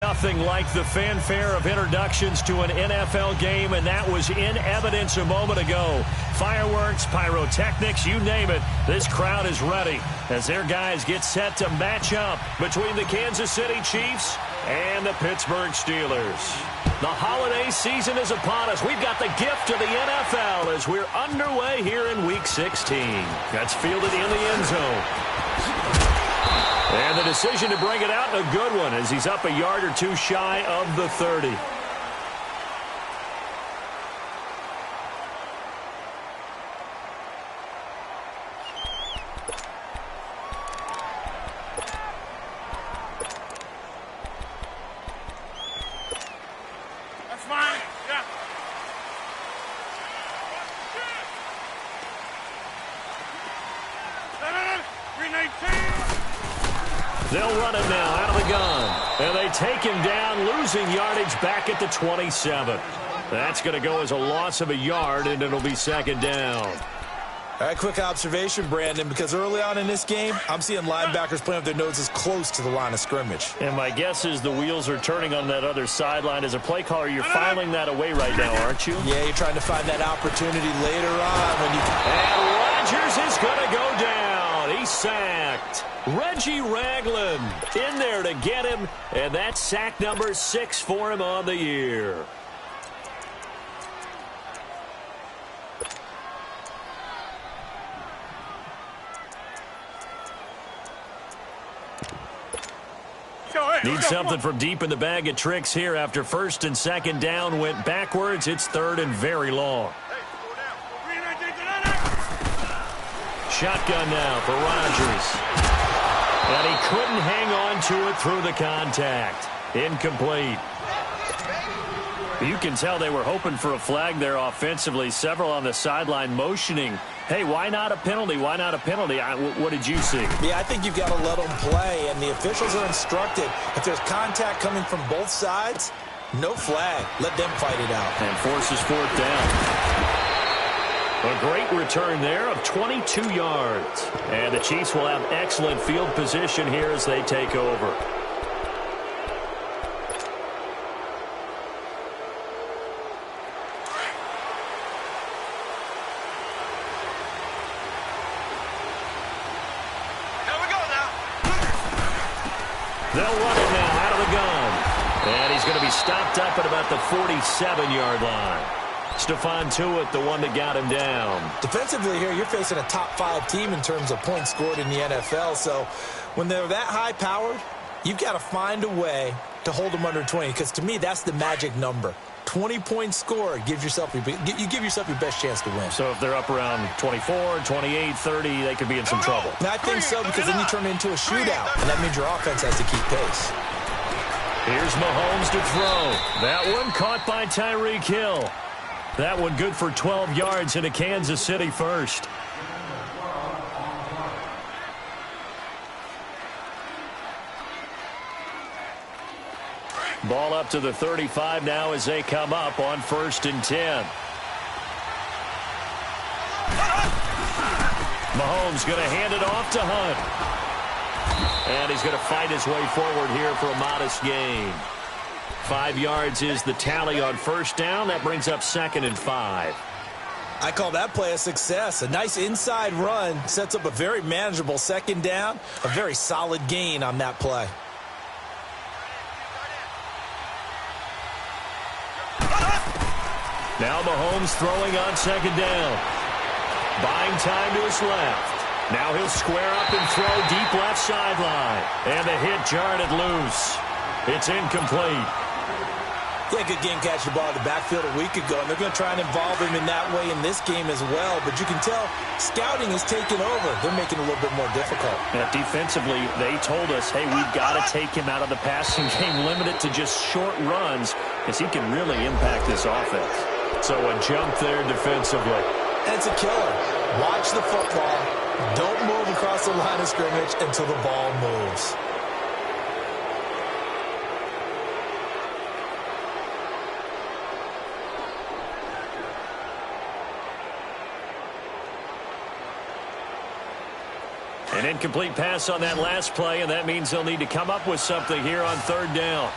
Nothing like the fanfare of introductions to an NFL game, and that was in evidence a moment ago. Fireworks, pyrotechnics, you name it. This crowd is ready as their guys get set to match up between the Kansas City Chiefs and the Pittsburgh Steelers. The holiday season is upon us. We've got the gift of the NFL as we're underway here in Week 16. That's fielded in the end zone. And the decision to bring it out, a good one, as he's up a yard or two shy of the 30. That's fine. Yeah. They'll run it now out of the gun. And they take him down, losing yardage back at the 27. That's going to go as a loss of a yard, and it'll be second down. All right, quick observation, Brandon, because early on in this game, I'm seeing linebackers playing with their noses close to the line of scrimmage. And my guess is the wheels are turning on that other sideline. As a play caller, you're filing that away right now, aren't you? Yeah, you're trying to find that opportunity later on when you... And Rodgers is going to go down. He's sacked. Reggie Ragland in there to get him, and that's sack number 6 for him on the year. Need something from deep in the bag of tricks here after first and second down went backwards. It's third and very long. Shotgun now for Rodgers. And he couldn't hang on to it through the contact. Incomplete. You can tell they were hoping for a flag there offensively. Several on the sideline motioning. Hey, why not a penalty? Why not a penalty? What did you see? Yeah, I think you've got to let them play, and the officials are instructed. If there's contact coming from both sides, no flag. Let them fight it out. And forces fourth down. A great return there of 22 yards. And the Chiefs will have excellent field position here as they take over. They'll run it now out of the gun. And he's going to be stopped up at about the 47-yard line. Stephon Tuitt, the one that got him down. Defensively here, you're facing a top-5 team in terms of points scored in the NFL. So when they're that high-powered, you've got to find a way to hold them under 20. Because to me, that's the magic number. 20 points scored gives yourself you give yourself your best chance to win. So if they're up around 24, 28, 30, they could be in some trouble. And I think so, because then you turn it into a shootout, and that means your offense has to keep pace. Here's Mahomes to throw. That one caught by Tyreek Hill. That one good for 12 yards into Kansas City first. Ball up to the 35 now as they come up on 1st and 10. Mahomes going to hand it off to Hunt. And he's going to fight his way forward here for a modest gain. 5 yards is the tally on first down. That brings up 2nd and 5. I call that play a success. A nice inside run sets up a very manageable second down. A very solid gain on that play. Now Mahomes throwing on second down. Buying time to his left. Now he'll square up and throw deep left sideline. And the hit jarred it loose. It's incomplete. Yeah, good game catching the ball in the backfield a week ago, and they're going to try and involve him in that way in this game as well. But you can tell scouting is taking over. They're making it a little bit more difficult. Now, defensively, they told us, hey, we've got to take him out of the passing game, limit it to just short runs, because he can really impact this offense. So a jump there defensively. And it's a killer. Watch the football. Don't move across the line of scrimmage until the ball moves. An incomplete pass on that last play, and that means they'll need to come up with something here on 3rd down.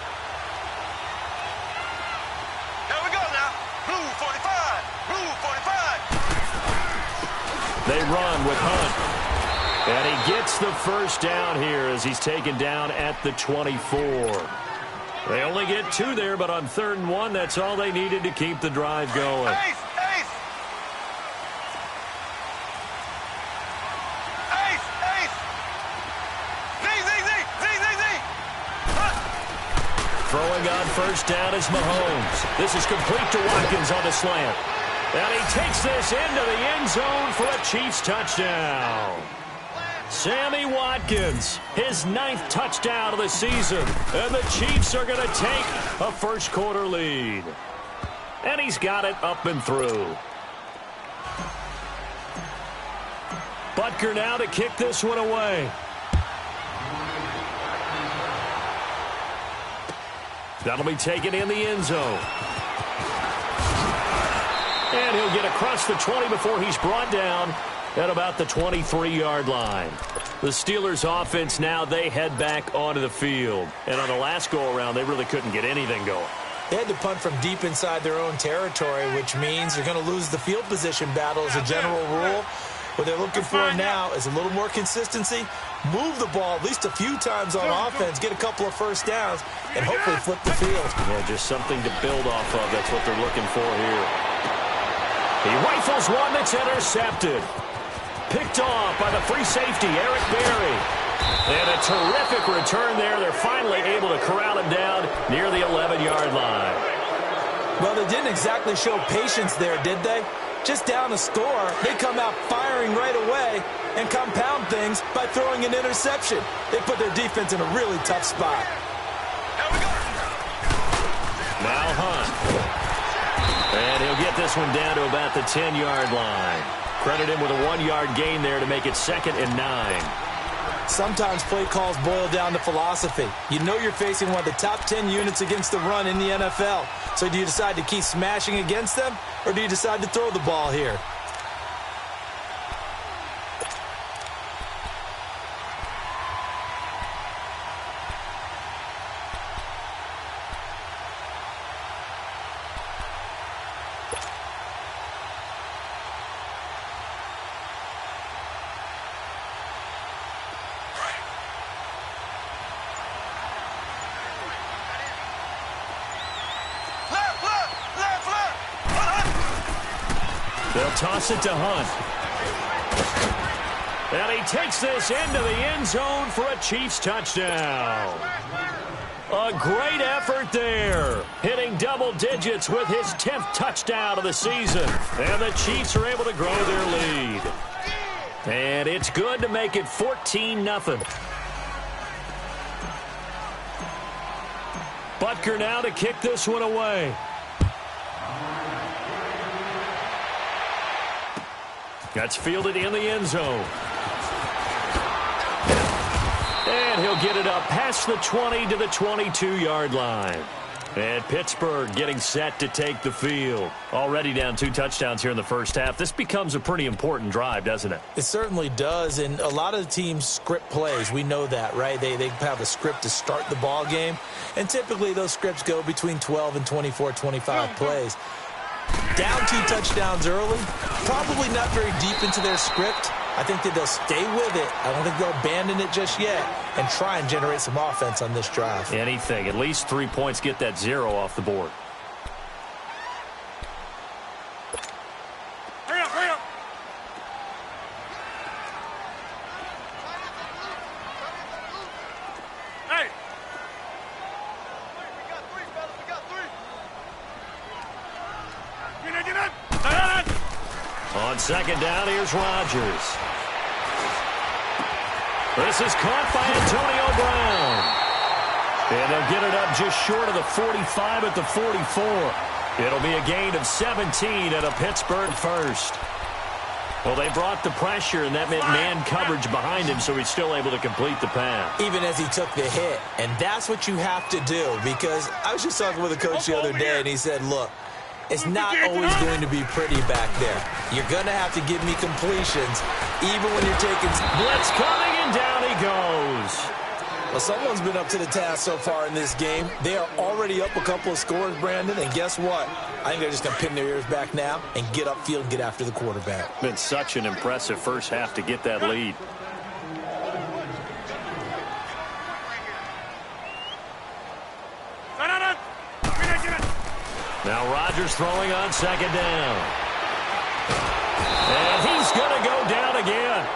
They run with Hunt. And he gets the first down here as he's taken down at the 24. They only get 2 there, but on 3rd and 1, that's all they needed to keep the drive going. Ace! Ace! Ace! Ace! Z! Throwing on first down is Mahomes. This is complete to Watkins on the slant. And he takes this into the end zone for a Chiefs touchdown. Sammy Watkins, his 9th touchdown of the season. And the Chiefs are going to take a first-quarter lead. And he's got it up and through. Butker now to kick this one away. That'll be taken in the end zone. And he'll get across the 20 before he's brought down at about the 23-yard line. The Steelers' offense now, they head back onto the field. And on the last go-around, they really couldn't get anything going. They had to punt from deep inside their own territory, which means you're going to lose the field position battle as a general rule. What they're looking for now is a little more consistency, move the ball at least a few times on offense, get a couple of first downs, and hopefully flip the field. Yeah, just something to build off of. That's what they're looking for here. He rifles one that's intercepted. Picked off by the free safety, Eric Berry. And a terrific return there. They're finally able to corral him down near the 11-yard line. Well, they didn't exactly show patience there, did they? Just down a score, they come out firing right away and compound things by throwing an interception. They put their defense in a really tough spot. Now Hunt. And he'll get this one down to about the 10-yard line. Credit him with a 1-yard gain there to make it 2nd and 9. Sometimes play calls boil down to philosophy. You know you're facing one of the top 10 units against the run in the NFL. So do you decide to keep smashing against them, or do you decide to throw the ball here? They'll toss it to Hunt. And he takes this into the end zone for a Chiefs touchdown. A great effort there. Hitting double digits with his 10th touchdown of the season. And the Chiefs are able to grow their lead. And it's good to make it 14-0. Butker now to kick this one away. That's fielded in the end zone. And he'll get it up past the 20 to the 22-yard line. And Pittsburgh getting set to take the field. Already down 2 touchdowns here in the first half. This becomes a pretty important drive, doesn't it? It certainly does, and a lot of the teams script plays. We know that, right? They have a script to start the ball game, and typically those scripts go between 12 and 24, 25 plays. Down 2 touchdowns early, probably not very deep into their script. I think that they'll stay with it. I don't think they'll abandon it just yet and try and generate some offense on this drive. Anything. At least 3 points, get that 0 off the board. Hurry up, hurry up. Hey. We got 3, fellas. We got 3. Get in. On second down, here's Rodgers. This is caught by Antonio Brown. And they'll get it up just short of the 45 at the 44. It'll be a gain of 17 and a Pittsburgh first. Well, they brought the pressure, and that meant man coverage behind him, so he's still able to complete the pass. Even as he took the hit. And that's what you have to do, because I was just talking with a coach the other day, and he said, look, it's not always going to be pretty back there. You're going to have to give me completions, even when you're taking... Blitz coming, and down he goes. Well, someone's been up to the task so far in this game. They are already up a couple of scores, Brandon, and guess what? I think they're just going to pin their ears back now and get upfield and get after the quarterback. Been such an impressive first half to get that lead. Now Rodgers throwing on second down. And he's going to go down again.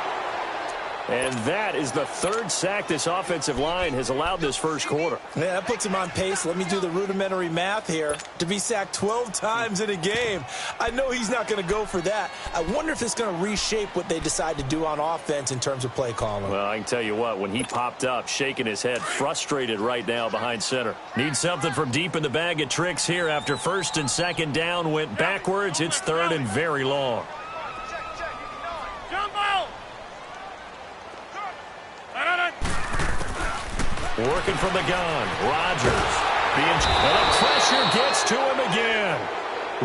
And that is the third sack this offensive line has allowed this first quarter. Yeah, that puts him on pace. Let me do the rudimentary math here. To be sacked 12 times in a game, I know he's not going to go for that. I wonder if it's going to reshape what they decide to do on offense in terms of play calling. Well, I can tell you what, when he popped up, shaking his head, frustrated right now behind center. Needs something from deep in the bag of tricks here after first and second down went backwards. It's third and very long. Working from the gun, Rodgers. And the pressure gets to him again.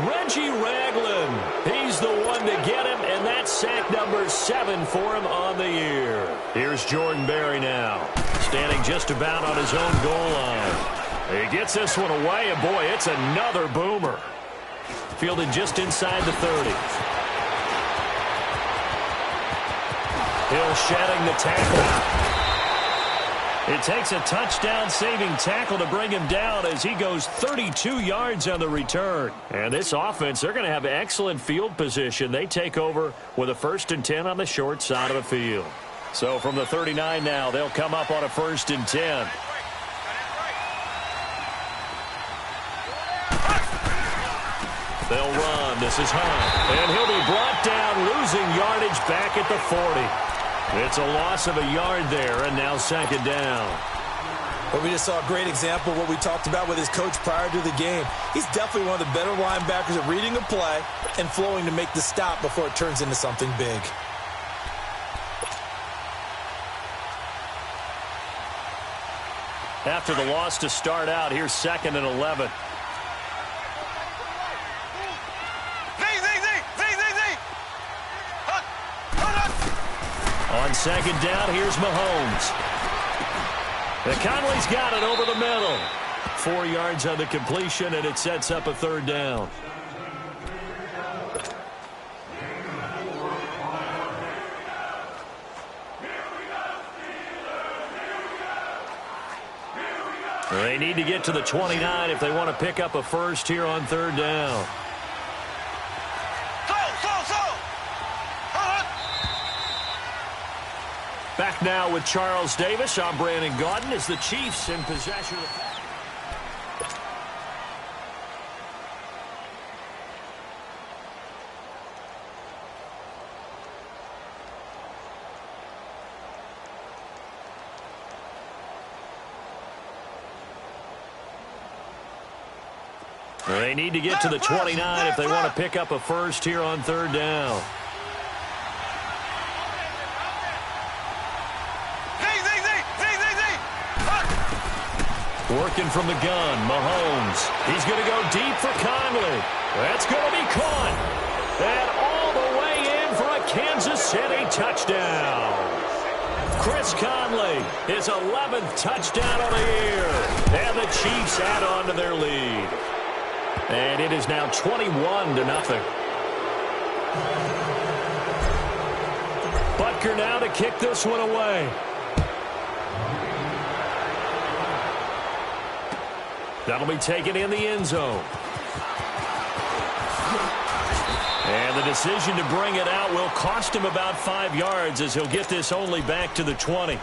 Reggie Ragland, he's the one to get him, and that's sack number 7 for him on the year. Here's Jordan Berry now, standing just about on his own goal line. He gets this one away, and boy, it's another boomer. Fielded just inside the 30. Hill shedding the tackle. It takes a touchdown-saving tackle to bring him down as he goes 32 yards on the return. And this offense, they're going to have excellent field position. They take over with a 1st and 10 on the short side of the field. So from the 39 now, they'll come up on a 1st and 10. They'll run. This is Hunt. And he'll be brought down, losing yardage back at the 40. It's a loss of a yard there, and now second down. Well, we just saw a great example of what we talked about with his coach prior to the game. He's definitely one of the better linebackers at reading a play and flowing to make the stop before it turns into something big. After the loss to start out, here's 2nd and 11. On second down, here's Mahomes. And Conley's got it over the middle. 4 yards on the completion, and it sets up a 3rd down. They need to get to the 29 if they want to pick up a first here on 3rd down. Back now with Charles Davis. I'm Brandon Gaudin as the Chiefs in possession of the... They need to get to the 29 if they want to pick up a first here on 3rd down. Working from the gun, Mahomes. He's going to go deep for Conley. That's going to be caught. And all the way in for a Kansas City touchdown. Chris Conley, his 11th touchdown of the year. And the Chiefs add on to their lead. And it is now 21-0. Butker now to kick this one away. That'll be taken in the end zone. And the decision to bring it out will cost him about 5 yards as he'll get this only back to the 20.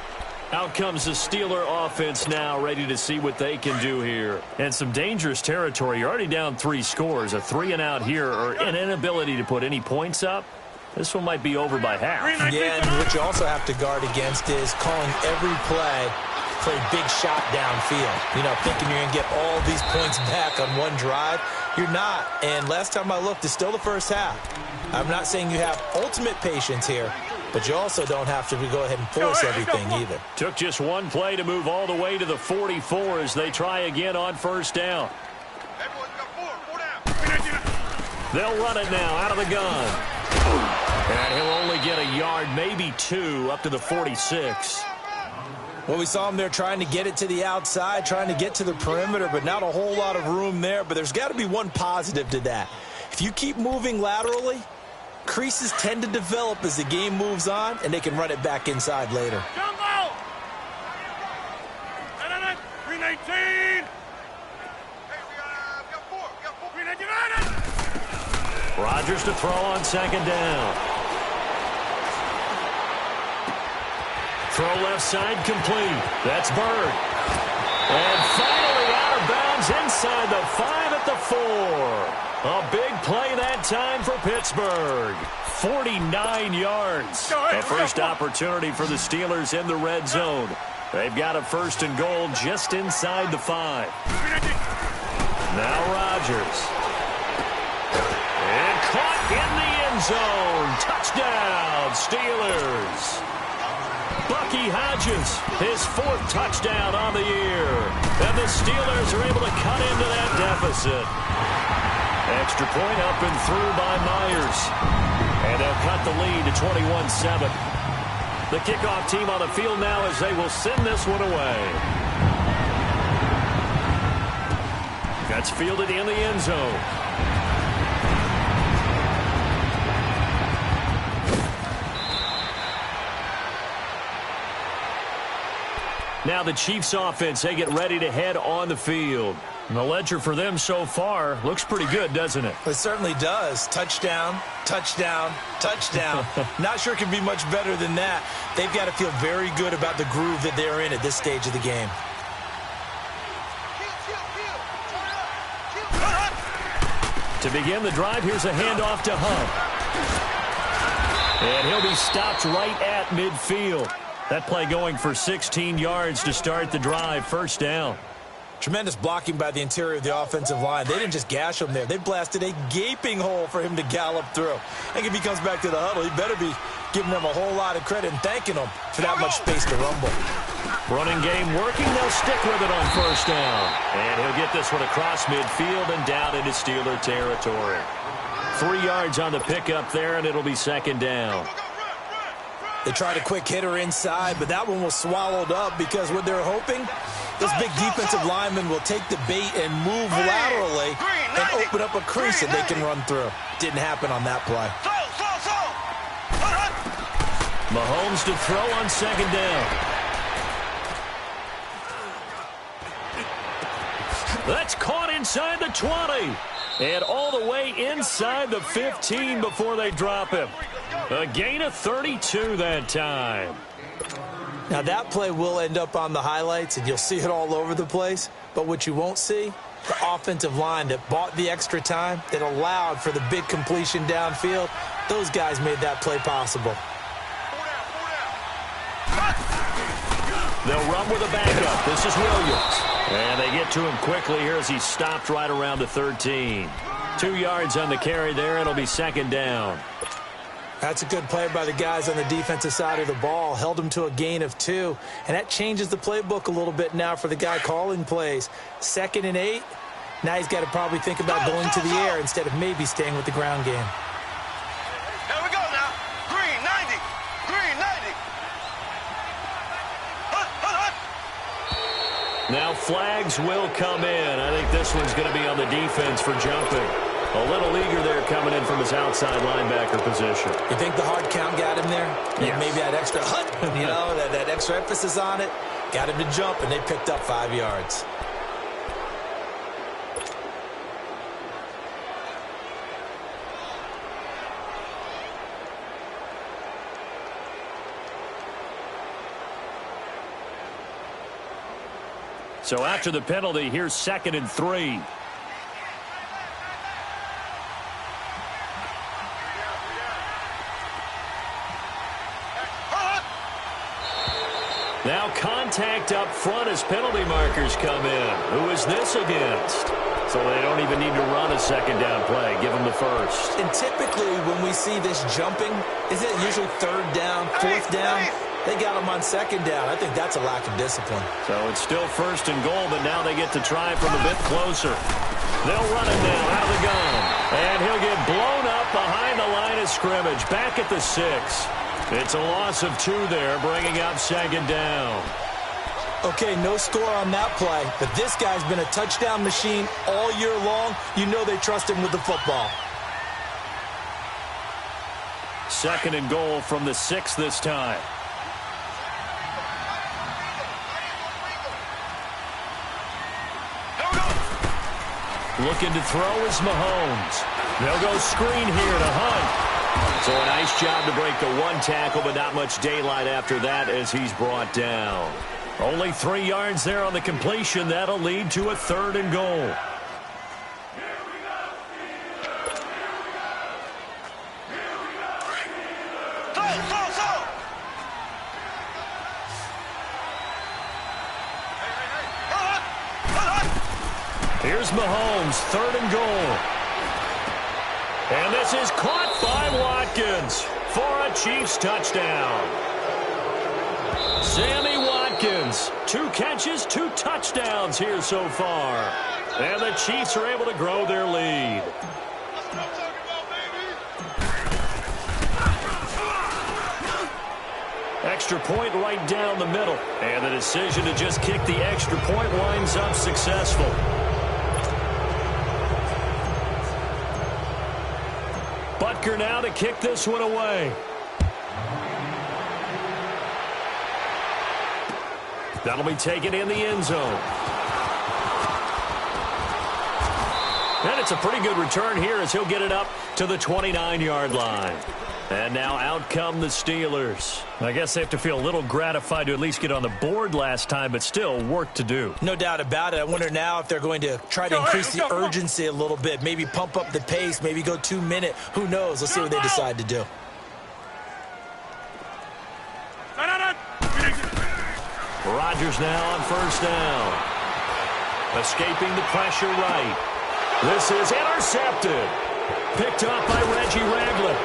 Out comes the Steeler offense now, ready to see what they can do here. And some dangerous territory. You're already down 3 scores. A 3-and-out here, or an inability to put any points up. This one might be over by half. Yeah, and what you also have to guard against is calling every play for a big shot downfield. You know, thinking you're going to get all these points back on one drive. You're not. And last time I looked, it's still the first half. I'm not saying you have ultimate patience here, but you also don't have to go ahead and force everything either. Took just one play to move all the way to the 44 as they try again on 1st down. They'll run it now out of the gun. And he'll only get a yard, maybe 2, up to the 46. Well, we saw him there trying to get it to the outside, trying to get to the perimeter, but not a whole lot of room there. But there's got to be one positive to that. If you keep moving laterally, creases tend to develop as the game moves on, and they can run it back inside later. Jumbo! 319! Hey, we got four. 319! Rodgers to throw on second down. Throw left side complete. That's Bird. And finally out of bounds inside the 5 at the 4. A big play that time for Pittsburgh. 49 yards. A first opportunity for the Steelers in the red zone. They've got a first and goal just inside the 5. Now Rodgers. And caught in the end zone. Touchdown, Steelers. Bucky Hodges, his 4th touchdown on the year. And the Steelers are able to cut into that deficit. Extra point up and through by Myers. And they'll cut the lead to 21-7. The kickoff team on the field now as they will send this one away. That's fielded in the end zone. Now the Chiefs offense, they get ready to head on the field. And the ledger for them so far looks pretty good, doesn't it? It certainly does. Touchdown, touchdown, touchdown. Not sure it can be much better than that. They've got to feel very good about the groove that they're in at this stage of the game. To begin the drive, here's a handoff to Hunt. And he'll be stopped right at midfield. That play going for 16 yards to start the drive. First down. Tremendous blocking by the interior of the offensive line. They didn't just gash him there. They blasted a gaping hole for him to gallop through. I think if he comes back to the huddle, he better be giving them a whole lot of credit and thanking them for that much space to rumble. Running game working. They'll stick with it on first down. And he'll get this one across midfield and down into Steeler territory. 3 yards on the pickup there, and it'll be second down. They tried a quick hitter inside, but that one was swallowed up because what they're hoping, this big defensive lineman will take the bait and move laterally and open up a crease that they can run through. Didn't happen on that play. Mahomes to throw on second down. That's caught inside the 20. And all the way inside the 15 before they drop him. A gain of 32 that time. Now that play will end up on the highlights, and you'll see it all over the place. But what you won't see, the offensive line that bought the extra time, that allowed for the big completion downfield, those guys made that play possible. They'll run with a backup. This is Williams. And they get to him quickly here as he's stopped right around the 13. 2 yards on the carry there. It'll be second down. That's a good play by the guys on the defensive side of the ball. Held him to a gain of 2. And that changes the playbook a little bit now for the guy calling plays. 2nd and 8. Now he's got to probably think about going to the air instead of maybe staying with the ground game. Here we go now. Green 90. Green 90. Now flags will come in. I think this one's going to be on the defense for jumping. A little eager there coming in from his outside linebacker position. You think the hard count got him there? Yes. Maybe that extra that extra emphasis on it got him to jump, and they picked up 5 yards. So after the penalty, here's 2nd and 3. Now contact up front as penalty markers come in. Who is this against? So they don't even need to run a second down play. Give them the first. And typically when we see this jumping, is it usually 3rd down, 4th down? They got him on 2nd down. I think that's a lack of discipline. So it's still 1st and goal, but now they get to try from a bit closer. They'll run it now out of the gun. And he'll get blown up behind the line of scrimmage. Back at the 6. It's a loss of 2 there, bringing up 2nd down. Okay, no score on that play, but this guy's been a touchdown machine all year long. You know they trust him with the football. 2nd and goal from the 6 this time. Looking to throw is Mahomes. They'll go screen here to Hunt. So a nice job to break the 1 tackle, but not much daylight after that as he's brought down. Only 3 yards there on the completion. That'll lead to a 3rd and goal. Here's Mahomes, 3rd and goal. And this is caught by Watkins for a Chiefs touchdown. Sammy Watkins, 2 catches, 2 touchdowns here so far. And the Chiefs are able to grow their lead. Extra point right down the middle. And the decision to just kick the extra point winds up successful. Butker now to kick this one away. That'll be taken in the end zone. And it's a pretty good return here as he'll get it up to the 29-yard line. And now out come the Steelers. I guess they have to feel a little gratified to at least get on the board last time, but still work to do. No doubt about it. I wonder now if they're going to try to increase the urgency a little bit, maybe pump up the pace, maybe go 2-minute. Who knows? Let's see what they decide to do. Rodgers now on 1st down. Escaping the pressure right. This is intercepted. Picked off by Reggie Ragland.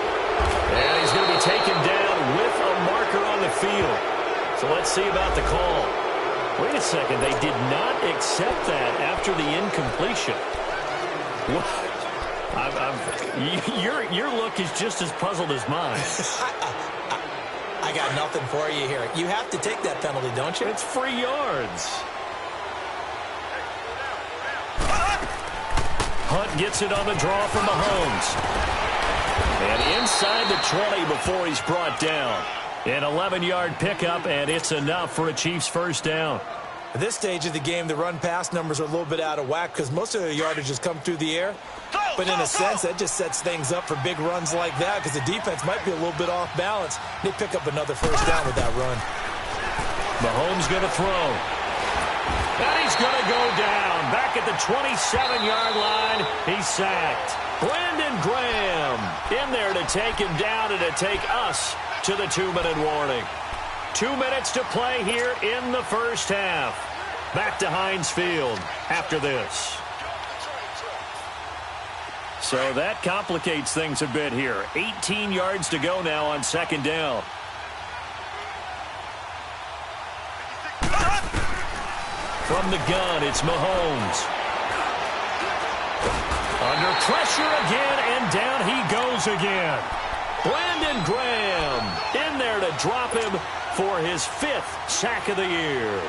And he's going to be taken down with a marker on the field. So let's see about the call. Wait a second. They did not accept that after the incompletion. Your look is just as puzzled as mine. I got nothing for you here. You have to take that penalty, don't you? It's free yards. Hunt gets it on the draw from Mahomes. And inside the 20 before he's brought down. An 11-yard pickup, and it's enough for a Chiefs 1st down. At this stage of the game, the run-pass numbers are a little bit out of whack because most of the yardage has come through the air. But in a sense, that just sets things up for big runs like that because the defense might be a little bit off balance. They pick up another 1st down with that run. Mahomes going to throw. And he's going to go down. Back at the 27-yard line, he's sacked. Brandon Graham in there to take him down and to take us to the 2-minute warning. 2 minutes to play here in the 1st half. Back to Heinz Field after this. So that complicates things a bit here. 18 yards to go now on 2nd down. From the gun, it's Mahomes. Under pressure again, and down he goes again. Brandon Graham in there to drop him for his 5th sack of the year.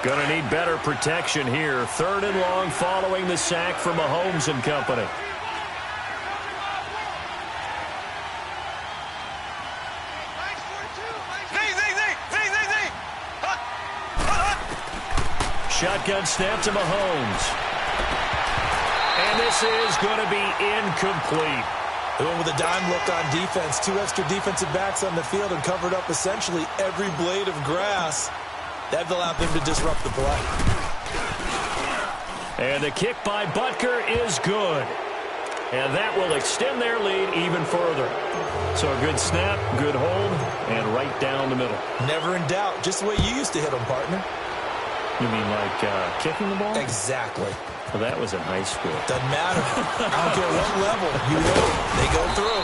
Gonna need better protection here. 3rd and long following the sack from Mahomes and company. Shotgun snap to Mahomes. And this is going to be incomplete. They went with a dime look on defense. 2 extra defensive backs on the field and covered up essentially every blade of grass. That allowed them to disrupt the play. And the kick by Butker is good. And that will extend their lead even further. So a good snap, good hold, and right down the middle. Never in doubt. Just the way you used to hit them, partner. You mean like kicking the ball? Exactly. Well, that was in high school. Doesn't matter. I don't care what level. You know, they go through.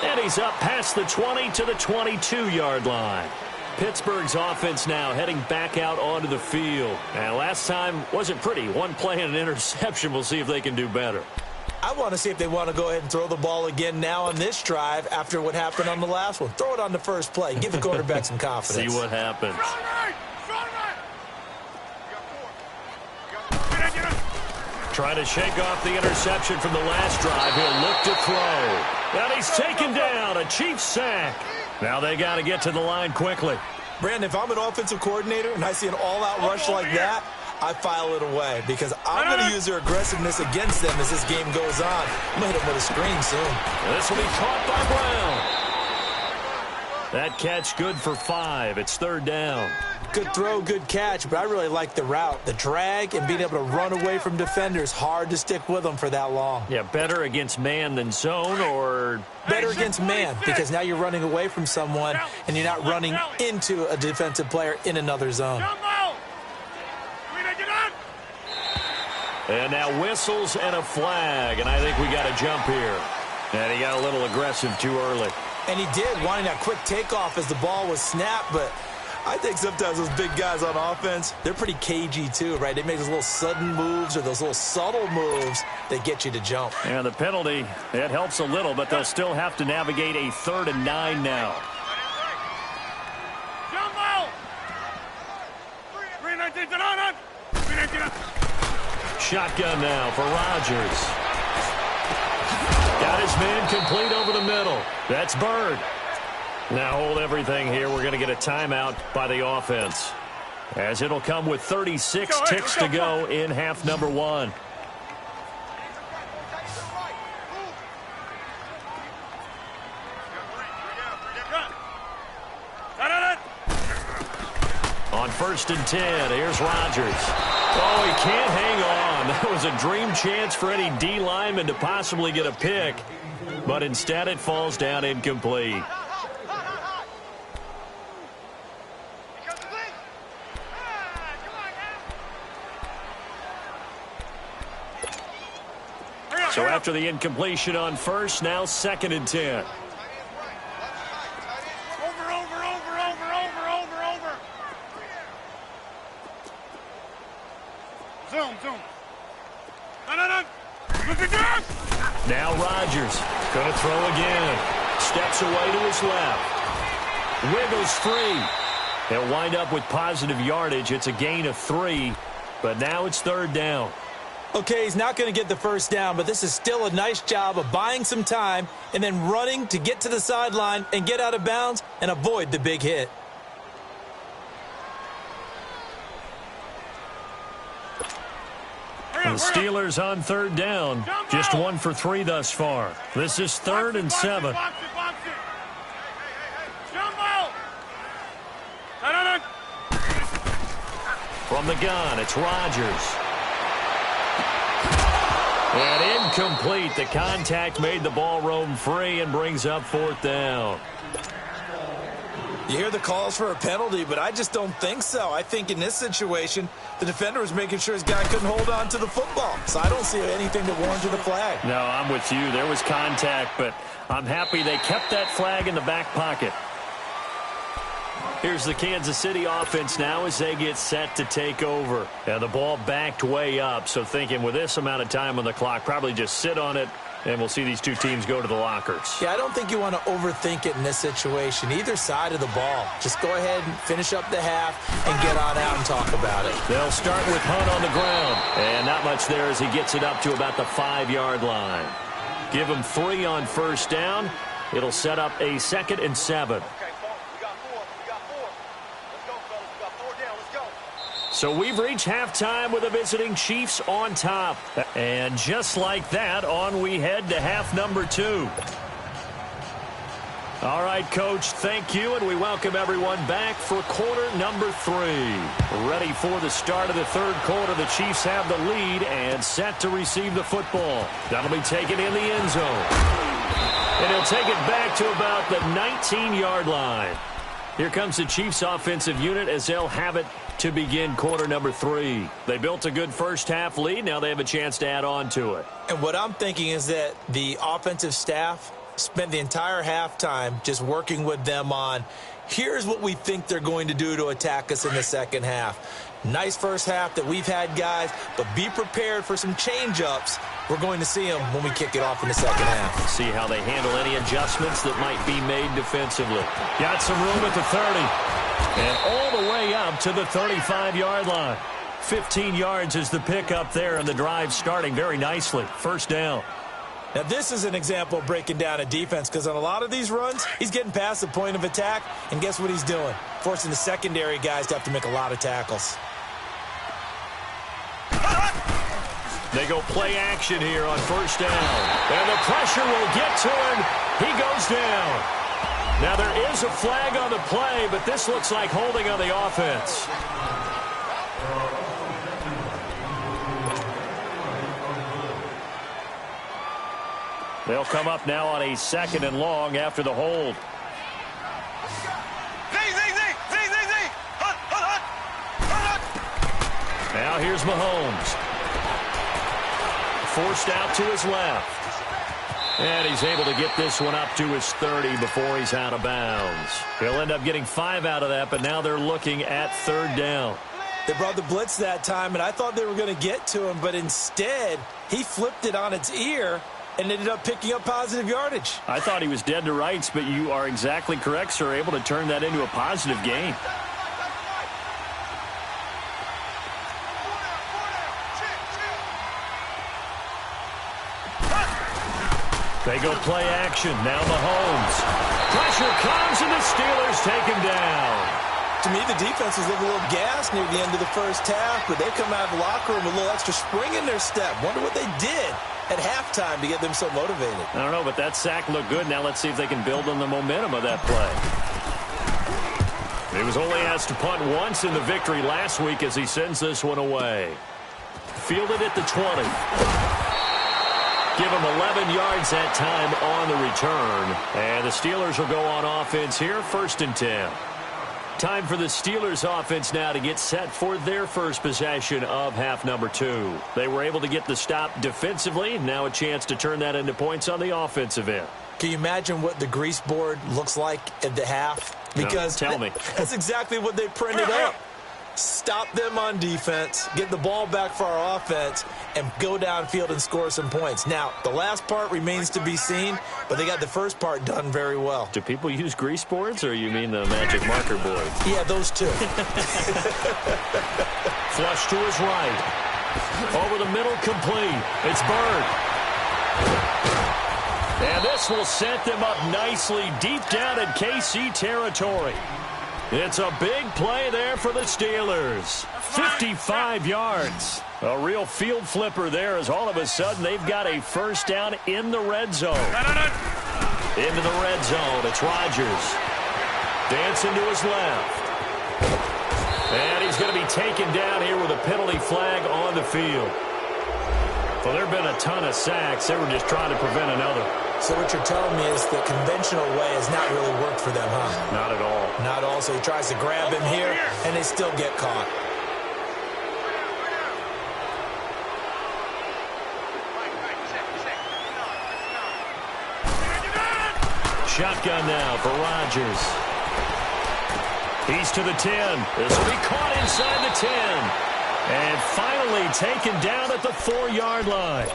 And he's up past the 20 to the 22-yard line. Pittsburgh's offense now heading back out onto the field. And last time wasn't pretty. One play and an interception. We'll see if they can do better. I want to see if they want to go ahead and throw the ball again now on this drive after what happened on the last one. Throw it on the first play. Give the quarterback some confidence. See what happens. Trying to shake off the interception from the last drive. He'll look to throw. And he's taken down. A Chiefs sack. Now they got to get to the line quickly. Brandon, if I'm an offensive coordinator and I see an all-out rush like that, I file it away because I'm going to use their aggressiveness against them as this game goes on. I'm going to hit them with a screen soon. This will be caught by Brown. That catch good for 5. It's third down. Good throw, good catch, but I really like the route. The drag and being able to run away from defenders, hard to stick with them for that long. Yeah, better against man than zone, or better against man because now you're running away from someone and you're not running into a defensive player in another zone. And now whistles and a flag, and I think we got a jump here. And he got a little aggressive too early. And he did, wanting that quick takeoff as the ball was snapped, but I think sometimes those big guys on offense, they're pretty cagey too, right? They make those little sudden moves or those little subtle moves that get you to jump. And the penalty, it helps a little, but they'll still have to navigate a 3rd and 9 now. Shotgun now for Rodgers. Got his man complete over the middle. That's Bird. Now hold everything here. We're going to get a timeout by the offense, as it'll come with 36 ticks to go in half number 1. On 1st and 10, here's Rodgers. Oh, he can't hang on. That was a dream chance for any D lineman to possibly get a pick, but instead it falls down incomplete. So after the incompletion on 1st, now 2nd and 10. Zoom. Now Rodgers going to throw again. Steps away to his left. Wiggles free. He'll wind up with positive yardage. It's a gain of 3, but now it's 3rd down. Okay, he's not going to get the first down, but this is still a nice job of buying some time and then running to get to the sideline and get out of bounds and avoid the big hit. The Steelers on 3rd down. Just 1 for 3 thus far. This is 3rd and 7. From the gun, it's Rodgers. And incomplete. The contact made the ball roam free and brings up 4th down. You hear the calls for a penalty, but I just don't think so. I think in this situation, the defender was making sure his guy couldn't hold on to the football. So I don't see anything that warranted the flag. No, I'm with you. There was contact, but I'm happy they kept that flag in the back pocket. Here's the Kansas City offense now as they get set to take over. And the ball backed way up, so thinking with this amount of time on the clock, probably just sit on it, and we'll see these two teams go to the lockers. Yeah, I don't think you want to overthink it in this situation. Either side of the ball. Just go ahead and finish up the half and get on out and talk about it. They'll start with Hunt on the ground. And not much there as he gets it up to about the 5-yard line. Give him 3 on 1st down. It'll set up a 2nd and 7. So we've reached halftime with the visiting Chiefs on top. And just like that, on we head to half number 2. All right, Coach, thank you, and we welcome everyone back for quarter number 3. Ready for the start of the 3rd quarter. The Chiefs have the lead and set to receive the football. That'll be taken in the end zone. And he'll take it back to about the 19-yard line. Here comes the Chiefs offensive unit as they'll have it to begin quarter number 3. They built a good first half lead. Now they have a chance to add on to it. And what I'm thinking is that the offensive staff spent the entire halftime just working with them on, here's what we think they're going to do to attack us in the second half. Nice first half that we've had, guys, but be prepared for some change-ups We're going to see them when we kick it off in the second half. See how they handle any adjustments that might be made defensively. Got some room at the 30. And all the way up to the 35-yard line. 15 yards is the pickup there, and the drive starting very nicely. First down. Now, this is an example of breaking down a defense, because on a lot of these runs, he's getting past the point of attack, and guess what he's doing? Forcing the secondary guys to have to make a lot of tackles. They go play action here on first down. And the pressure will get to him. He goes down. Now, there is a flag on the play, but this looks like holding on the offense. They'll come up now on a second and long after the hold. Now here's Mahomes. Forced out to his left. And he's able to get this one up to his 30 before he's out of bounds. He'll end up getting 5 out of that, but now they're looking at third down. They brought the blitz that time, and I thought they were going to get to him, but instead he flipped it on its ear and ended up picking up positive yardage. I thought he was dead to rights, but you are exactly correct, sir. Able to turn that into a positive gain. They go play action. Now Mahomes. Pressure comes, and the Steelers take him down. To me, the defense was a little gassed near the end of the first half, but they come out of the locker room with a little extra spring in their step. Wonder what they did at halftime to get them so motivated. I don't know, but that sack looked good. Now let's see if they can build on the momentum of that play. He was only asked to punt once in the victory last week as he sends this one away. Fielded at the 20. Give him 11 yards that time on the return. And the Steelers will go on offense here, 1st and 10. Time for the Steelers offense now to get set for their first possession of half number 2. They were able to get the stop defensively. Now a chance to turn that into points on the offensive end. Can you imagine what the grease board looks like at the half? Because no, tell me. That's exactly what they printed up. Stop them on defense, get the ball back for our offense, and go downfield and score some points. Now, the last part remains to be seen, but they got the first part done very well. Do people use grease boards, or you mean the magic marker boards? Yeah, those two. Flush to his right. Over the middle, complete. It's Bird. And this will set them up nicely deep down in KC territory. It's a big play there for the Steelers. 55 yards. A real field flipper there as all of a sudden they've got a first down in the red zone. Into the red zone. It's Rodgers. Dancing to his left. And he's going to be taken down here with a penalty flag on the field. Well, there have been a ton of sacks. They were just trying to prevent another. So what you're telling me is the conventional way has not really worked for them, huh? Not at all. Not at all. So he tries to grab him here, and they still get caught. Shotgun now for Rodgers. He's to the 10. This will be caught inside the 10. And finally taken down at the 4-yard line.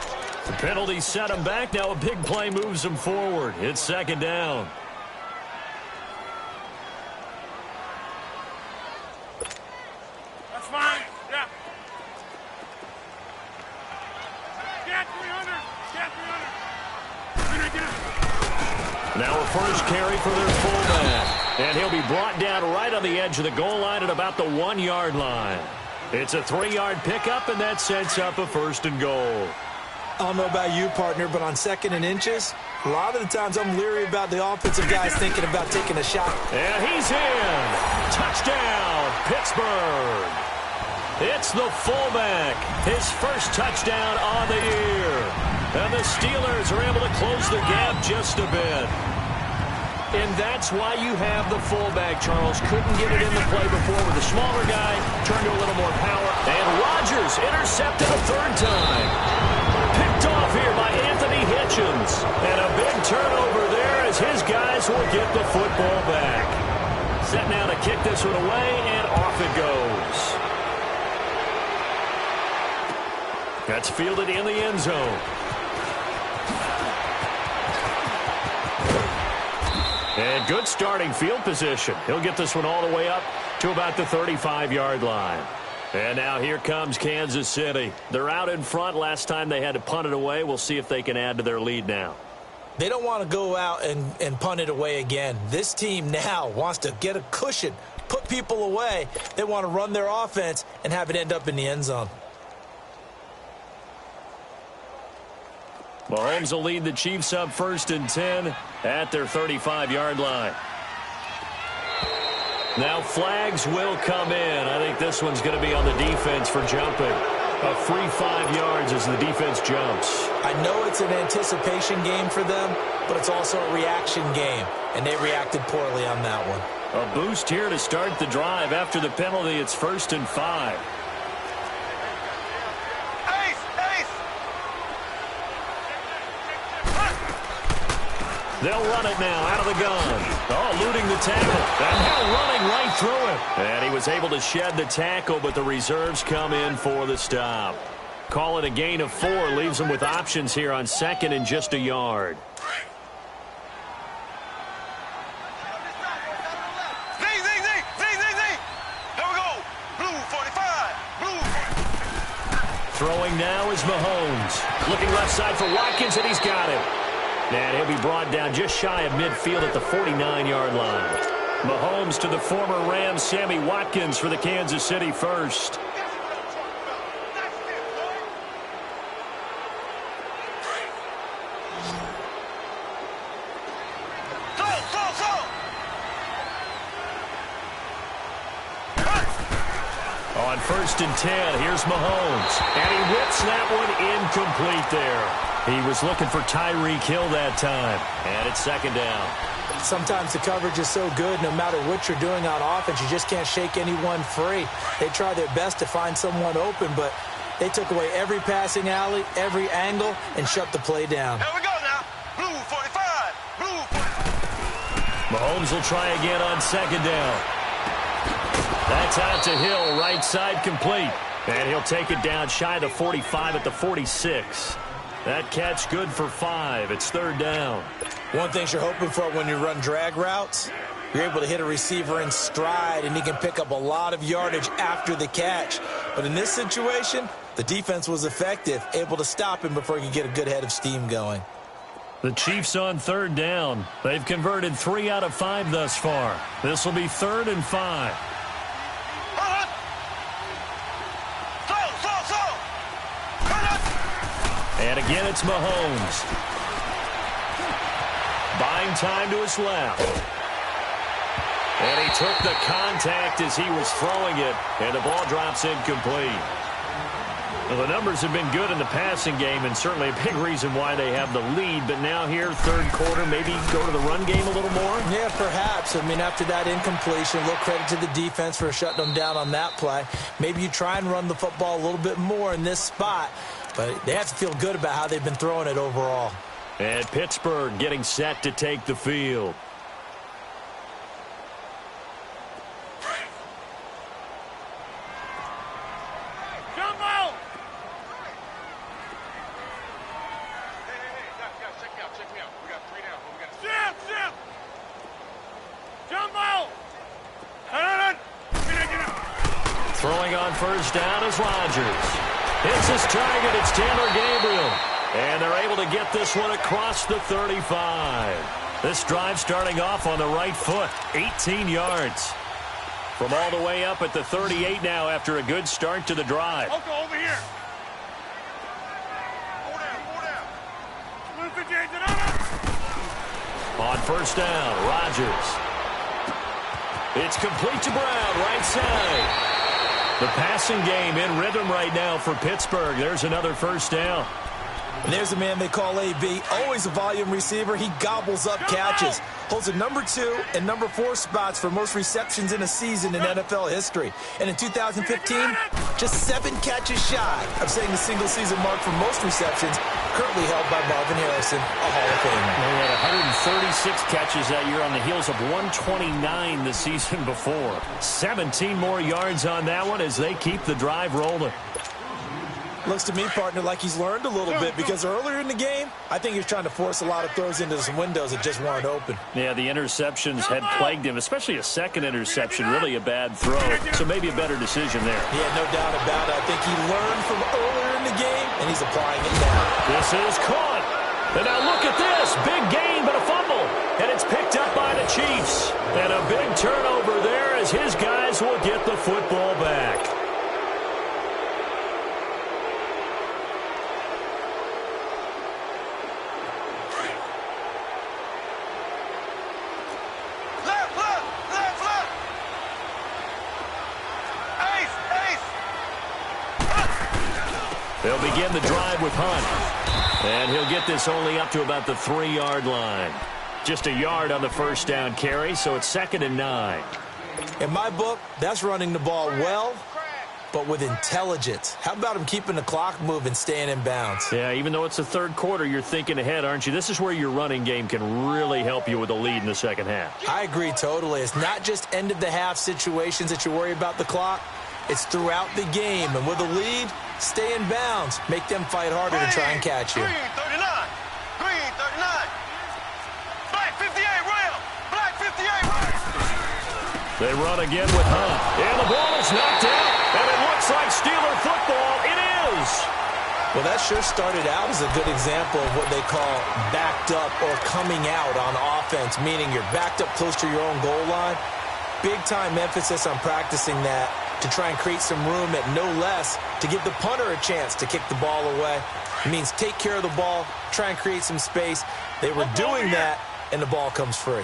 The penalty set him back. Now a big play moves him forward. It's second down. That's fine. Yeah. Get 300. Get 300. Now a first carry for their fullback. And he'll be brought down right on the edge of the goal line at about the 1-yard line. It's a 3-yard pickup, and that sets up a 1st and goal. I don't know about you, partner, but on 2nd and inches, a lot of the times I'm leery about the offensive guys thinking about taking a shot. And he's in. Touchdown, Pittsburgh. It's the fullback. His first touchdown on the year. And the Steelers are able to close the gap just a bit. And that's why you have the fullback, Charles. Couldn't get it in the play before with the smaller guy. Turned to a little more power. And Rodgers intercepted a 3rd time. Picked off here by Anthony Hitchens. And a big turnover there as his guys will get the football back. Set now to kick this one away, and off it goes. That's fielded in the end zone. And good starting field position. He'll get this one all the way up to about the 35-yard line. And now here comes Kansas City. They're out in front. Last time they had to punt it away. We'll see if they can add to their lead now. They don't want to go out and punt it away again. This team now wants to get a cushion, put people away. They want to run their offense and have it end up in the end zone. Mahomes will lead the Chiefs up 1st and 10 at their 35-yard line. Now flags will come in. I think this one's going to be on the defense for jumping. A free 5 yards as the defense jumps. I know it's an anticipation game for them, but it's also a reaction game, and they reacted poorly on that one. A boost here to start the drive. After the penalty, it's 1st and 5. They'll run it now out of the gun. Oh, eluding the tackle. And now running right through him. And he was able to shed the tackle, but the reserves come in for the stop. Call it a gain of 4. Leaves them with options here on 2nd and just a yard. Throwing now is Mahomes. Looking left side for Watkins, and he's got it. And he'll be brought down just shy of midfield at the 49-yard line. Mahomes to the former Rams, Sammy Watkins for the Kansas City first. On 1st and 10, here's Mahomes. And he whips that one incomplete there. He was looking for Tyreek Hill that time. And it's 2nd down. Sometimes the coverage is so good, no matter what you're doing on offense, you just can't shake anyone free. They try their best to find someone open, but they took away every passing alley, every angle, and shut the play down. Here we go now. Blue 45. Blue 45. Mahomes will try again on 2nd down. That's out to Hill, right side complete. And he'll take it down shy of the 45 at the 46. That catch good for 5. It's 3rd down. One thing you're hoping for when you run drag routes, you're able to hit a receiver in stride, and he can pick up a lot of yardage after the catch. But in this situation, the defense was effective, able to stop him before he could get a good head of steam going. The Chiefs on 3rd down. They've converted 3 out of 5 thus far. This will be 3rd and 5. And again, it's Mahomes. Buying time to his left. And he took the contact as he was throwing it, and the ball drops incomplete. Well, the numbers have been good in the passing game, and certainly a big reason why they have the lead. But now here, 3rd quarter, maybe go to the run game a little more? Yeah, perhaps. I mean, after that incompletion, a little credit to the defense for shutting them down on that play. Maybe you try and run the football a little bit more in this spot. But they have to feel good about how they've been throwing it overall. And Pittsburgh getting set to take the field. Jumbo! Hey, check me out. We got 3 down. Zip! Jumbo! Throwing on 1st down is Rodgers. It's his target. It's Taylor Gabriel. And they're able to get this one across the 35. This drive starting off on the right foot. 18 yards. From all the way up at the 38 now after a good start to the drive. Oko, over here. Four down. On 1st down, Rodgers. It's complete to Brown, right side. The passing game in rhythm right now for Pittsburgh. There's another 1st down. And there's a man they call AB, always a volume receiver. He gobbles up catches. Holds the number 2 and number 4 spots for most receptions in a season in NFL history. And in 2015, just 7 catches shy of setting the single-season mark for most receptions, currently held by Marvin Harrison, a Hall of Famer. They had 136 catches that year on the heels of 129 the season before. 17 more yards on that one as they keep the drive rolling. Looks to me, partner, like he's learned a little bit because earlier in the game, I think he was trying to force a lot of throws into some windows that just weren't open. Yeah, the interceptions had plagued him, especially a second interception, really a bad throw. So maybe a better decision there. Yeah, no doubt about it. I think he learned from earlier in the game, and he's applying it now. This is caught. And now look at this. Big gain, but a fumble. And it's picked up by the Chiefs. And a big turnover there as his guys will get the football back. They'll begin the drive with Hunt. And he'll get this only up to about the 3-yard line. Just a yard on the first down carry, so it's 2nd and 9. In my book, that's running the ball well, but with intelligence. How about him keeping the clock moving, staying in bounds? Yeah, even though it's the third quarter, you're thinking ahead, aren't you? This is where your running game can really help you with a lead in the second half. I agree totally. It's not just end-of-the-half situations that you worry about the clock. It's throughout the game. And with a lead, stay in bounds. Make them fight harder to try and catch you. Green 39. Green 39. Black 58, rail. Black 58, rail. They run again with Hunt. And the ball is knocked out. And it looks like Steeler football. It is. Well, that sure started out as a good example of what they call backed up or coming out on offense, meaning you're backed up close to your own goal line. Big-time emphasis on practicing that to try and create some room at no less to give the punter a chance to kick the ball away. It means take care of the ball, try and create some space. They were doing that, and the ball comes free.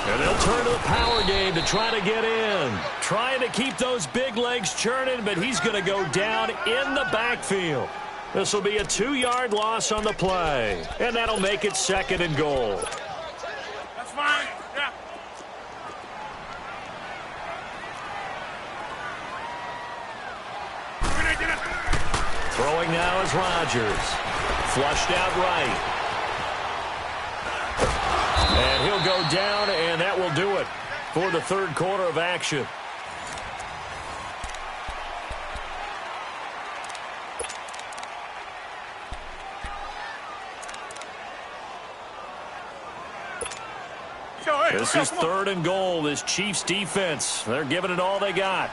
And they'll turn to the power game to try to get in. Trying to keep those big legs churning, but he's going to go down in the backfield. This will be a 2-yard loss on the play, and that'll make it 2nd and goal. That's fine. Yeah. Throwing now is Rodgers. Flushed out right. And he'll go down, and that will do it for the third quarter of action. This is 3rd and goal. This Chiefs defense, they're giving it all they got.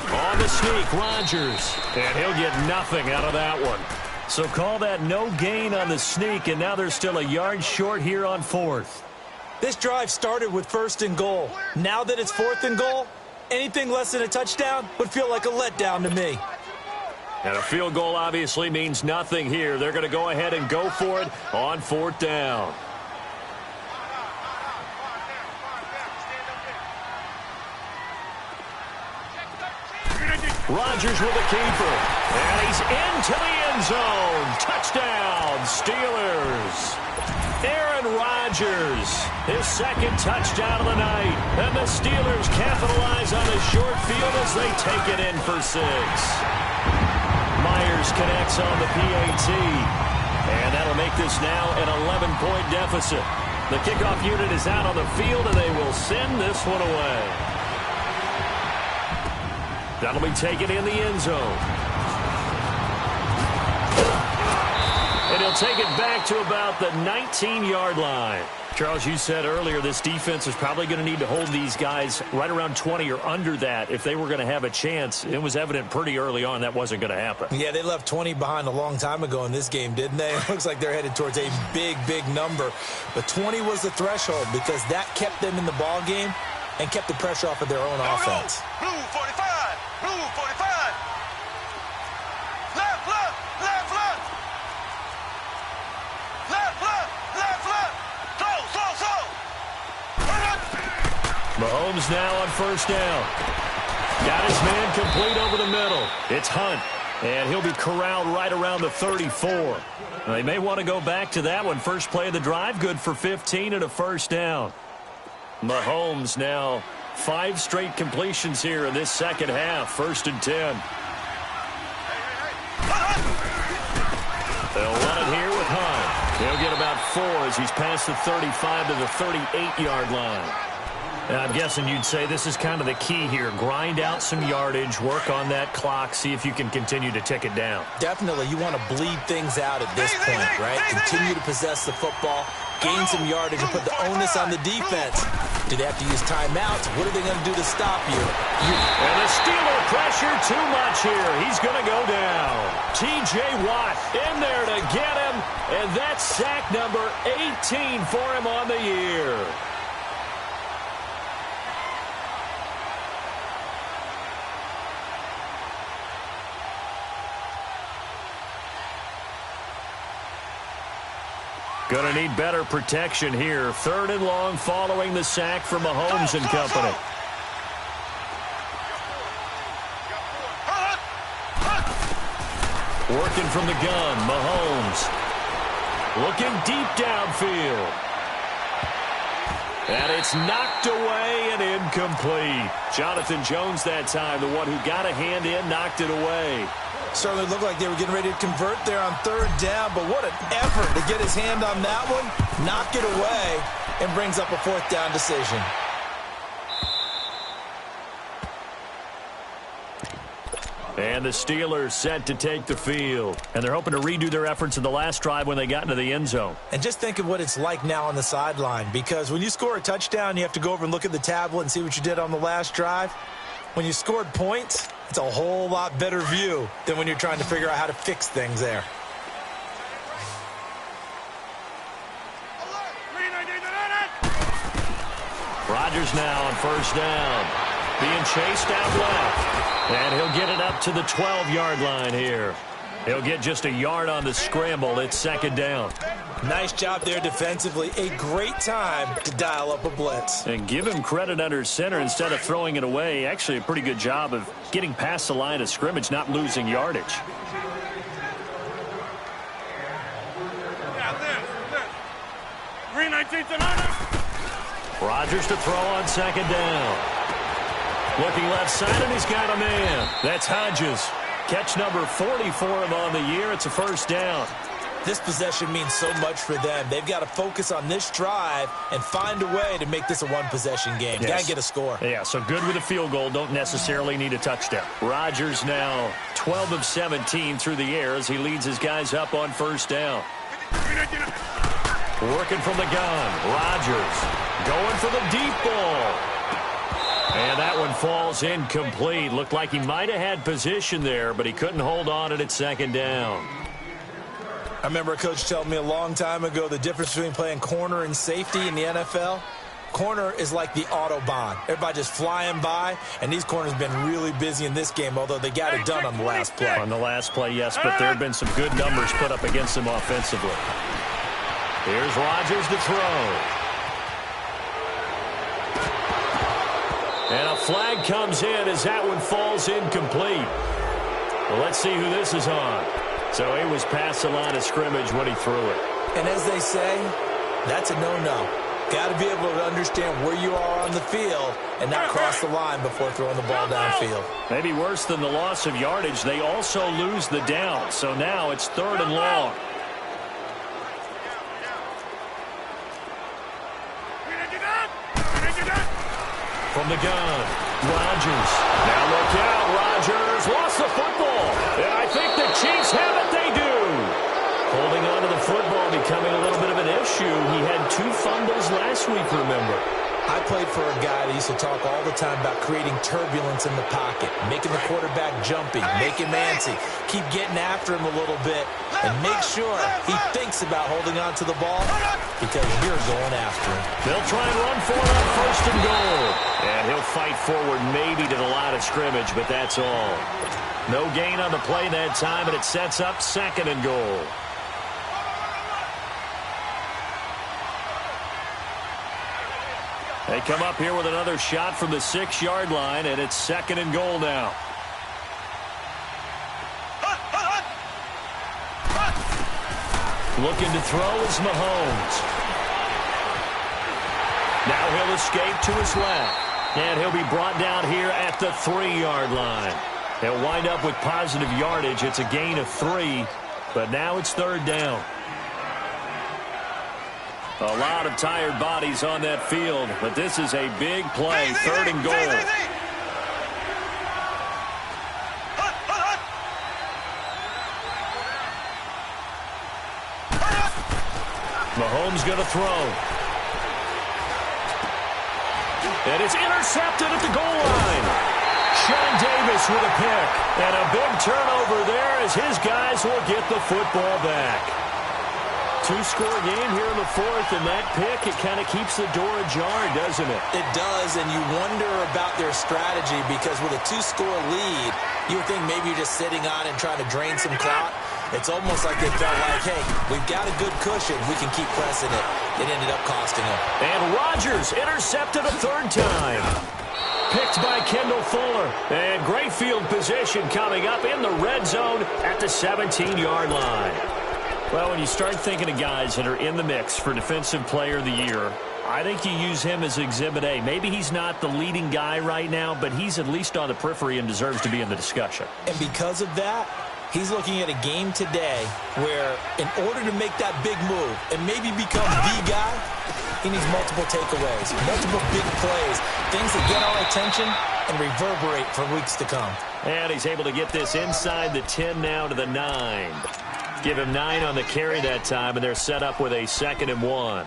On the sneak, Rodgers. And he'll get nothing out of that one. So call that no gain on the sneak, and now they're still a yard short here on 4th. This drive started with 1st and goal. Now that it's 4th and goal, anything less than a touchdown would feel like a letdown to me. And a field goal obviously means nothing here. They're going to go ahead and go for it on 4th down. Rodgers with a keeper. And he's into the end zone. Touchdown, Steelers. Aaron Rodgers, his 2nd touchdown of the night. And the Steelers capitalize on the short field as they take it in for 6. Myers connects on the PAT. And that'll make this now an 11-point deficit. The kickoff unit is out on the field, and they will send this one away. That'll be taken in the end zone. And he'll take it back to about the 19-yard line. Charles, you said earlier this defense is probably going to need to hold these guys right around 20 or under that if they were going to have a chance. It was evident pretty early on that wasn't going to happen. Yeah, they left 20 behind a long time ago in this game, didn't they? It looks like they're headed towards a big, big number. But 20 was the threshold because that kept them in the ball game and kept the pressure off of their own offense. Blue 45. Blue 45. Left, left, left, left. Left, left, left, left. Slow. Mahomes now on 1st down. Got his man complete over the middle. It's Hunt, and he'll be corralled right around the 34. They may want to go back to that one. First play of the drive, good for 15 and a 1st down. Mahomes now 5 straight completions here in this second half. 1st and 10. They'll run it here with Hunt. He'll get about 4 as he's past the 35 to the 38-yard line. And I'm guessing you'd say this is kind of the key here. Grind out some yardage, work on that clock, see if you can continue to tick it down. Definitely. You want to bleed things out at this point, right? Continue to possess the football, gain some yardage, and put the onus on the defense. Do they have to use timeouts? What are they going to do to stop you? And the Steeler pressure too much here. He's going to go down. T.J. Watt in there to get him, and that's sack number 18 for him on the year. Going to need better protection here. 3rd and long following the sack from Mahomes and company. Working from the gun, Mahomes. Looking deep downfield. And it's knocked away and incomplete. Jonathan Jones that time, the one who got a hand in, knocked it away. Certainly looked like they were getting ready to convert there on 3rd down, but what an effort to get his hand on that one, knock it away, and brings up a 4th down decision. And the Steelers set to take the field. And they're hoping to redo their efforts in the last drive when they got into the end zone. And just think of what it's like now on the sideline, because when you score a touchdown, you have to go over and look at the tablet and see what you did on the last drive. When you scored points, it's a whole lot better view than when you're trying to figure out how to fix things there. Rodgers now on 1st down. Being chased out left. And he'll get it up to the 12-yard line here. He'll get just a yard on the scramble. It's 2nd down. Nice job there defensively. A great time to dial up a blitz. And give him credit under center instead of throwing it away. Actually, a pretty good job of getting past the line of scrimmage, not losing yardage. Rodgers to throw on 2nd down. Looking left side, and he's got a man. That's Hodges. Catch number 40 for him on the year. It's a 1st down. This possession means so much for them. They've got to focus on this drive and find a way to make this a one-possession game. Yes. Got to get a score. Yeah, so good with a field goal. Don't necessarily need a touchdown. Rodgers now 12 of 17 through the air as he leads his guys up on 1st down. Working from the gun. Rodgers going for the deep ball. And that one falls incomplete. Looked like he might have had position there, but he couldn't hold on it at 2nd down. I remember a coach telling me a long time ago the difference between playing corner and safety in the NFL. Corner is like the Autobahn. Everybody just flying by, and these corners have been really busy in this game, although they got it done on the last play. On the last play, yes, but there have been some good numbers put up against them offensively. Here's Rodgers to throw. And a flag comes in as that one falls incomplete. Well, let's see who this is on. So he was past the line of scrimmage when he threw it. And as they say, that's a no-no. Got to be able to understand where you are on the field and not cross the line before throwing the ball downfield. Maybe worse than the loss of yardage, they also lose the down. So now it's 3rd and long. From the gun, Rodgers. Now look out, Rodgers lost the football. And I think the Chiefs have it, they do. Holding on to the football becoming a little bit of an issue. He had 2 fumbles last week, remember. I played for a guy that used to talk all the time about creating turbulence in the pocket, making the quarterback jumpy, make him antsy, keep getting after him a little bit, and make sure he thinks about holding on to the ball because you're going after him. They'll try and run for it on 1st and goal. And he'll fight forward maybe to the line of scrimmage, but that's all. No gain on the play that time, and it sets up 2nd and goal. They come up here with another shot from the 6-yard line, and it's 2nd and goal now. Looking to throw is Mahomes. Now he'll escape to his left, and he'll be brought down here at the 3-yard line. He'll wind up with positive yardage. It's a gain of 3, but now it's 3rd down. A lot of tired bodies on that field, but this is a big play, third and goal. Mahomes going to throw. And it's intercepted at the goal line. Sean Davis with a pick. And a big turnover there as his guys will get the football back. Two-score game here in the fourth, and that pick, it kind of keeps the door ajar, doesn't it? It does, and you wonder about their strategy because with a two-score lead, you would think maybe you're just sitting on and trying to drain some clock. It's almost like they felt like, hey, we've got a good cushion. We can keep pressing it. It ended up costing them. And Rodgers intercepted a third time. Picked by Kendall Fuller. And great field position coming up in the red zone at the 17-yard line. Well, when you start thinking of guys that are in the mix for Defensive Player of the Year, I think you use him as Exhibit A. Maybe he's not the leading guy right now, but he's at least on the periphery and deserves to be in the discussion. And because of that, he's looking at a game today where in order to make that big move and maybe become the guy, he needs multiple takeaways, multiple big plays, things that get our attention and reverberate for weeks to come. And he's able to get this inside the 10 now to the 9. Give him 9 on the carry that time, and they're set up with a 2nd and 1.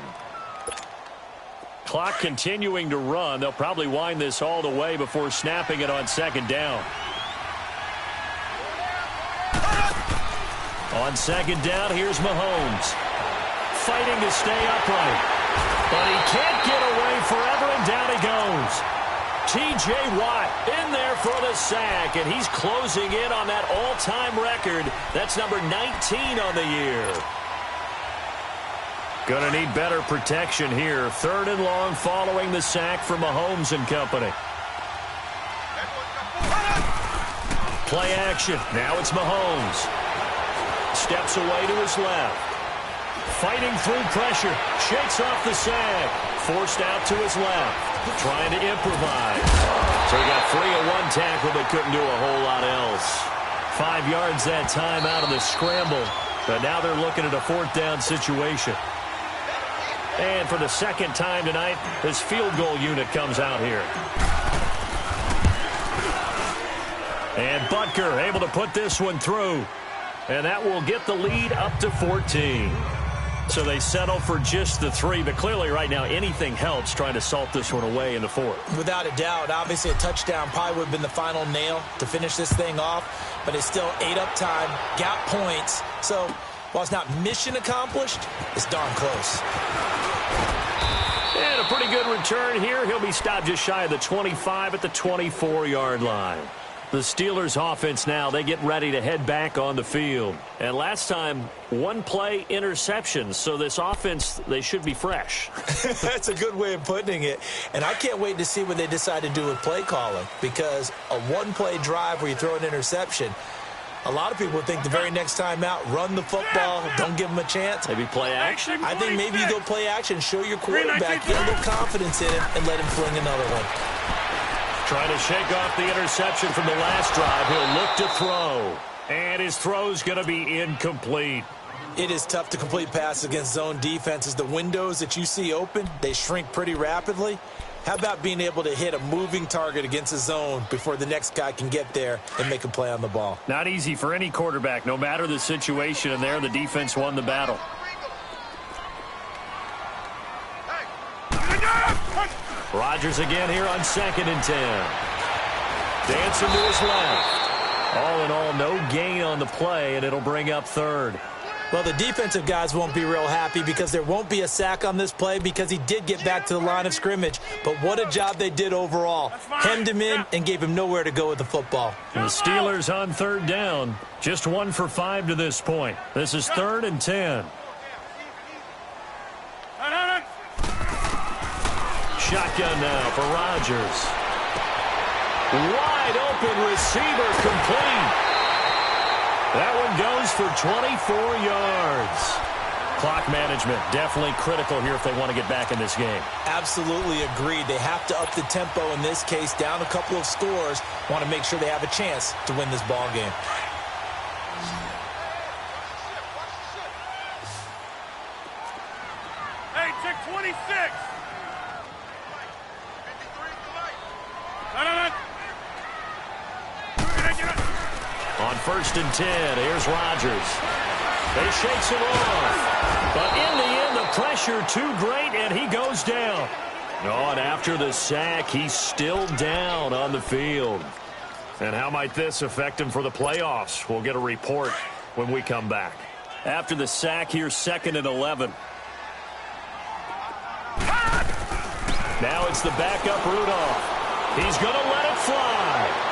Clock continuing to run. They'll probably wind this all the way before snapping it on 2nd down. On 2nd down, here's Mahomes. Fighting to stay upright. But he can't get away forever, and down he goes. T.J. Watt in there for the sack, and he's closing in on that all-time record. That's number 19 on the year. Going to need better protection here. 3rd and long following the sack from Mahomes and company. Play action. Now it's Mahomes. Steps away to his left. Fighting through pressure. Shakes off the sack. Forced out to his left. Trying to improvise. So he got 3 on 1 tackle, but couldn't do a whole lot else. 5 yards that time out of the scramble. But now they're looking at a 4th down situation. And for the 2nd time tonight, this field goal unit comes out here. And Butker able to put this one through. And that will get the lead up to 14. So they settle for just the 3, but clearly right now anything helps trying to salt this one away in the 4th. Without a doubt, obviously a touchdown probably would have been the final nail to finish this thing off, but it's still ate up time, got points. So while it's not mission accomplished, it's darn close. And a pretty good return here. He'll be stopped just shy of the 25 at the 24-yard line. The Steelers offense now, they get ready to head back on the field. And last time, 1 play interception. So this offense, they should be fresh. That's a good way of putting it. And I can't wait to see what they decide to do with play calling. Because a 1-play drive where you throw an interception, a lot of people think the very next time out, run the football, don't give them a chance. Maybe play action? I think maybe you go play action, show your quarterback, get a little confidence in him, and let him fling another one. Trying to shake off the interception from the last drive. He'll look to throw. And his throw's going to be incomplete. It is tough to complete passes against zone defenses. The windows that you see open, they shrink pretty rapidly. How about being able to hit a moving target against a zone before the next guy can get there and make a play on the ball? Not easy for any quarterback, no matter the situation. And there, the defense won the battle. Rodgers again here on 2nd and 10. Dancing to his left. All in all, no gain on the play, and it'll bring up 3rd. Well, the defensive guys won't be real happy because there won't be a sack on this play because he did get back to the line of scrimmage. But what a job they did overall. Hemmed him in and gave him nowhere to go with the football. The Steelers on 3rd down. Just 1 for 5 to this point. This is 3rd and 10. Shotgun now for Rodgers. Wide open receiver complete. That one goes for 24 yards. Clock management definitely critical here if they want to get back in this game. Absolutely agreed. They have to up the tempo in this case, down a couple of scores. Want to make sure they have a chance to win this ball game. Hey, 1st and 10. Here's Rodgers. They shakes him off. But in the end, the pressure too great, and he goes down. Oh, and after the sack, he's still down on the field. And how might this affect him for the playoffs? We'll get a report when we come back. After the sack, here's 2nd and 11. Now it's the backup Rudolph. He's going to let it fly.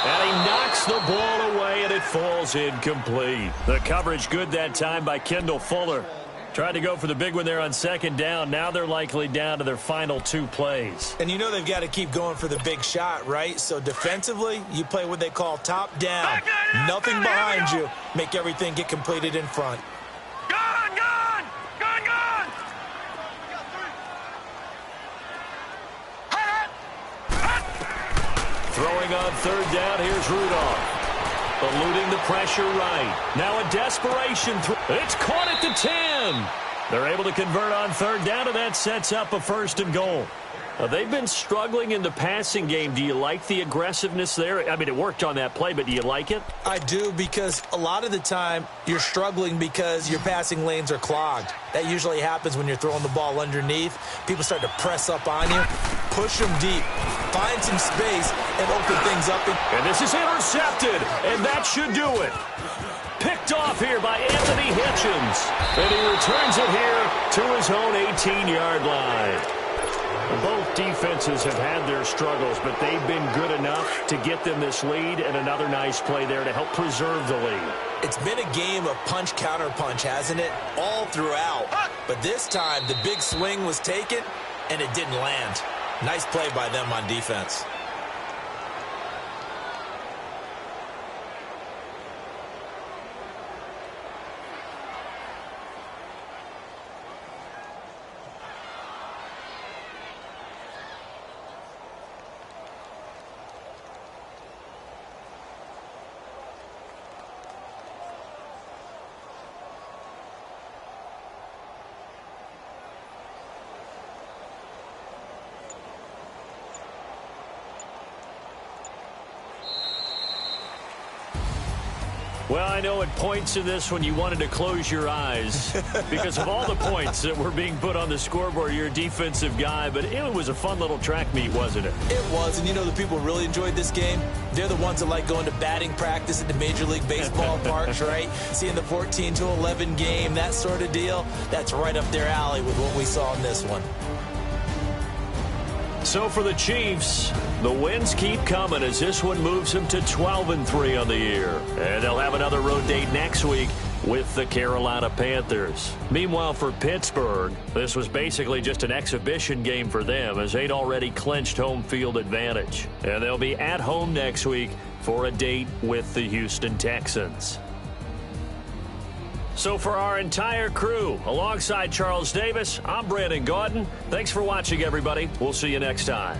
And he knocks the ball away, and it falls incomplete. The coverage good that time by Kendall Fuller. Tried to go for the big one there on 2nd down. Now they're likely down to their final 2 plays. And you know they've got to keep going for the big shot, right? So defensively, you play what they call top down. Nothing behind you. Make everything get completed in front. Throwing on 3rd down, here's Rudolph. Eluding the pressure right. Now a desperation throw. It's caught at the 10. They're able to convert on 3rd down, and that sets up a 1st and goal. They've been struggling in the passing game. Do you like the aggressiveness there? I mean, it worked on that play, but do you like it? I do, because a lot of the time you're struggling because your passing lanes are clogged. That usually happens when you're throwing the ball underneath. People start to press up on you. Push them deep. Find some space and open things up. And this is intercepted, and that should do it. Picked off here by Anthony Hitchens. And he returns it here to his own 18-yard line. Both defenses have had their struggles, but they've been good enough to get them this lead, and another nice play there to help preserve the lead. It's been a game of punch-counter-punch, hasn't it? All throughout. But this time, the big swing was taken, and it didn't land. Nice play by them on defense. Well, I know at points in this when you wanted to close your eyes because of all the points that were being put on the scoreboard. You're a defensive guy, but it was a fun little track meet, wasn't it? It was, and you know the people really enjoyed this game? They're the ones that like going to batting practice at the Major League Baseball parks, right? Seeing the 14-11 game, that sort of deal. That's right up their alley with what we saw in this one. So for the Chiefs, the wins keep coming as this one moves them to 12-3 on the year. And they'll have another road date next week with the Carolina Panthers. Meanwhile, for Pittsburgh, this was basically just an exhibition game for them as they'd already clinched home field advantage. And they'll be at home next week for a date with the Houston Texans. So for our entire crew, alongside Charles Davis, I'm Brandon Gaudin. Thanks for watching, everybody. We'll see you next time.